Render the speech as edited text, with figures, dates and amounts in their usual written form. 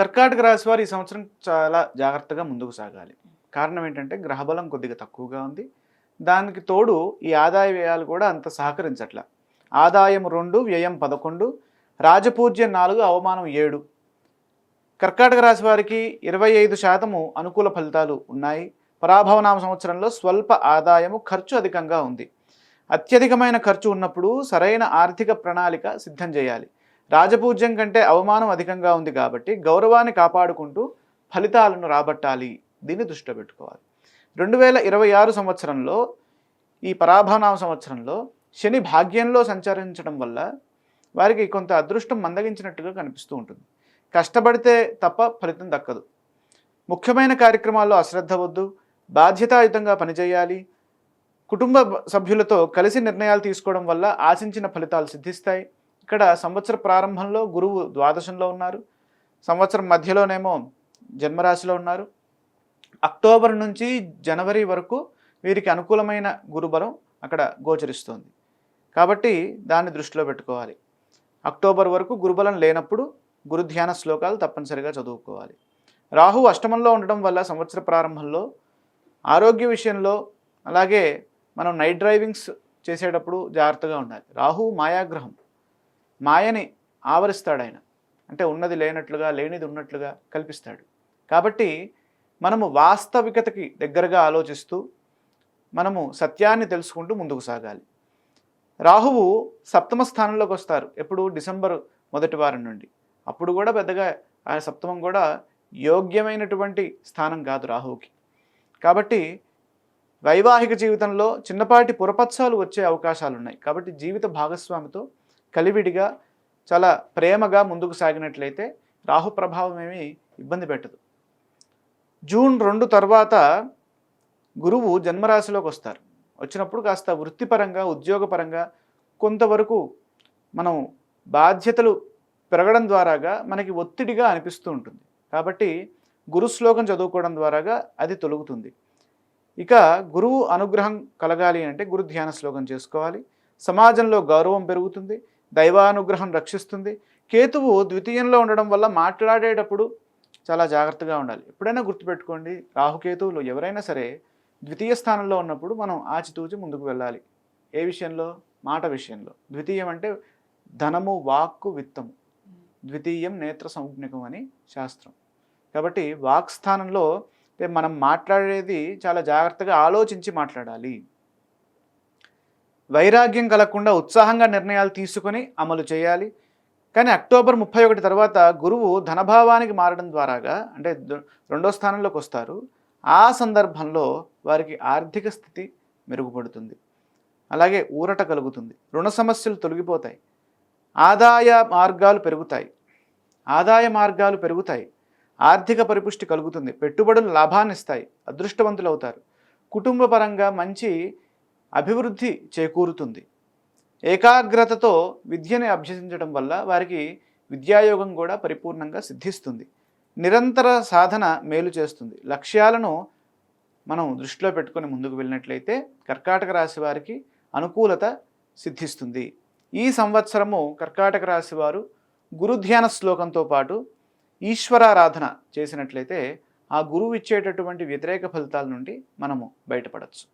కర్కాటక రాశి వారు ఈ సంవత్సరం చాలా జాగ్రత్తగా ముందుకు సాగాలి. కారణం ఏంటంటే గ్రహబలం కొద్దిగా తక్కువగా ఉంది. దానికి తోడు ఈ ఆదాయ వ్యయాలు కూడా అంత సహకరించట్ల. ఆదాయం 2, వ్యయం 11, రాజపూజ్యం 4, అవమానం 7. కర్కాటక రాశి వారికి 25% అనుకూల ఫలితాలు ఉన్నాయి. పరాభవనామ సంవత్సరంలో స్వల్ప ఆదాయము, ఖర్చు అధికంగా ఉంది. అత్యధికమైన ఖర్చు ఉన్నప్పుడు సరైన ఆర్థిక ప్రణాళిక సిద్ధం చేయాలి. రాజపూజ్యం కంటే అవమానం అధికంగా ఉంది కాబట్టి గౌరవాన్ని కాపాడుకుంటూ ఫలితాలను రాబట్టాలి. దీన్ని దృష్టిలో పెట్టుకోవాలి. 2026 సంవత్సరంలో ఈ పరాభవనామ సంవత్సరంలో శని భాగ్యంలో సంచరించడం వల్ల వారికి కొంత అదృష్టం మందగించినట్టుగా కనిపిస్తూ ఉంటుంది. కష్టపడితే తప్ప ఫలితం దక్కదు. ముఖ్యమైన కార్యక్రమాల్లో అశ్రద్ధ వద్దు. బాధ్యతాయుతంగా పనిచేయాలి. కుటుంబ సభ్యులతో కలిసి నిర్ణయాలు తీసుకోవడం వల్ల ఆశించిన ఫలితాలు సిద్ధిస్తాయి. ఇక్కడ సంవత్సర ప్రారంభంలో గురువు ద్వాదశంలో ఉన్నారు. సంవత్సరం మధ్యలోనేమో జన్మరాశిలో ఉన్నారు. అక్టోబర్ నుంచి జనవరి వరకు వీరికి అనుకూలమైన గురుబలం అక్కడ గోచరిస్తుంది. కాబట్టి దాన్ని దృష్టిలో పెట్టుకోవాలి. అక్టోబర్ వరకు గురుబలం లేనప్పుడు గురు ధ్యాన శ్లోకాలు తప్పనిసరిగా చదువుకోవాలి. రాహు అష్టమంలో ఉండడం వల్ల సంవత్సర ప్రారంభంలో ఆరోగ్య విషయంలో, అలాగే మనం నైట్ డ్రైవింగ్స్ చేసేటప్పుడు జాగ్రత్తగా ఉండాలి. రాహు మాయాగ్రహం, మాయని ఆవరిస్తాడు ఆయన. అంటే ఉన్నది లేనట్లుగా, లేనిది ఉన్నట్లుగా కల్పిస్తాడు. కాబట్టి మనము వాస్తవికతకి దగ్గరగా ఆలోచిస్తూ మనము సత్యాన్ని తెలుసుకుంటూ ముందుకు సాగాలి. రాహువు సప్తమ స్థానంలోకి వస్తారు ఎప్పుడు? డిసెంబర్ మొదటి వారం నుండి. అప్పుడు కూడా పెద్దగా ఆ సప్తమం కూడా యోగ్యమైనటువంటి స్థానం కాదు రాహువుకి. కాబట్టి వైవాహిక జీవితంలో చిన్నపాటి పురపత్సాలు వచ్చే అవకాశాలు ఉన్నాయి. కాబట్టి జీవిత భాగస్వామితో కలివిడిగా చాలా ప్రేమగా ముందుకు సాగినట్లయితే రాహు ప్రభావం ఏమీ ఇబ్బంది పెట్టదు. జూన్ 2 తర్వాత గురువు జన్మరాశిలోకి వస్తారు. వచ్చినప్పుడు కాస్త వృత్తిపరంగా, ఉద్యోగపరంగా కొంతవరకు మనం బాధ్యతలు పెరగడం ద్వారాగా మనకి ఒత్తిడిగా అనిపిస్తూ ఉంటుంది. కాబట్టి గురు శ్లోకం చదువుకోవడం ద్వారాగా అది తొలగుతుంది. ఇక గురువు అనుగ్రహం కలగాలి అంటే గురు ధ్యాన శ్లోకం చేసుకోవాలి. సమాజంలో గౌరవం పెరుగుతుంది. దైవానుగ్రహం రక్షిస్తుంది. కేతువు ద్వితీయంలో ఉండడం వల్ల మాట్లాడేటప్పుడు చాలా జాగ్రత్తగా ఉండాలి. ఎప్పుడైనా గుర్తుపెట్టుకోండి, రాహుకేతువులు ఎవరైనా సరే ద్వితీయ స్థానంలో ఉన్నప్పుడు మనం ఆచితూచి ముందుకు వెళ్ళాలి. ఏ విషయంలో? మాట విషయంలో. ద్వితీయం అంటే ధనము, వాక్కు, విత్తము. ద్వితీయం నేత్ర సంజ్ఞకం అని శాస్త్రం. కాబట్టి వాక్ స్థానంలో మనం మాట్లాడేది చాలా జాగ్రత్తగా ఆలోచించి మాట్లాడాలి. వైరాగ్యం కలగకుండా ఉత్సాహంగా నిర్ణయాలు తీసుకొని అమలు చేయాలి. కానీ అక్టోబర్ 31 తర్వాత గురువు ధనభావానికి మారడం ద్వారాగా, అంటే 2వ స్థానంలోకి వస్తారు. ఆ సందర్భంలో వారికి ఆర్థిక స్థితి మెరుగుపడుతుంది. అలాగే ఊరట కలుగుతుంది. రుణ సమస్యలు తొలగిపోతాయి. ఆదాయ మార్గాలు పెరుగుతాయి. ఆర్థిక పరిపుష్టి కలుగుతుంది. పెట్టుబడులు లాభాన్ని ఇస్తాయి. అదృష్టవంతులు అవుతారు. కుటుంబ పరంగా మంచి అభివృద్ధి చేకూరుతుంది. ఏకాగ్రతతో విద్యని అభ్యసించడం వల్ల వారికి విద్యాయోగం కూడా పరిపూర్ణంగా సిద్ధిస్తుంది. నిరంతర సాధన మేలు చేస్తుంది. లక్ష్యాలను మనం దృష్టిలో పెట్టుకొని ముందుకు వెళ్ళినట్లయితే కర్కాటక రాశి వారికి అనుకూలత సిద్ధిస్తుంది. ఈ సంవత్సరము కర్కాటక రాశి వారు గురు ధ్యాన శ్లోకంతో పాటు ఈశ్వరారాధన చేసినట్లయితే ఆ గురువు ఇచ్చేటటువంటి వ్యతిరేక ఫలితాల నుండి మనము బయటపడవచ్చు.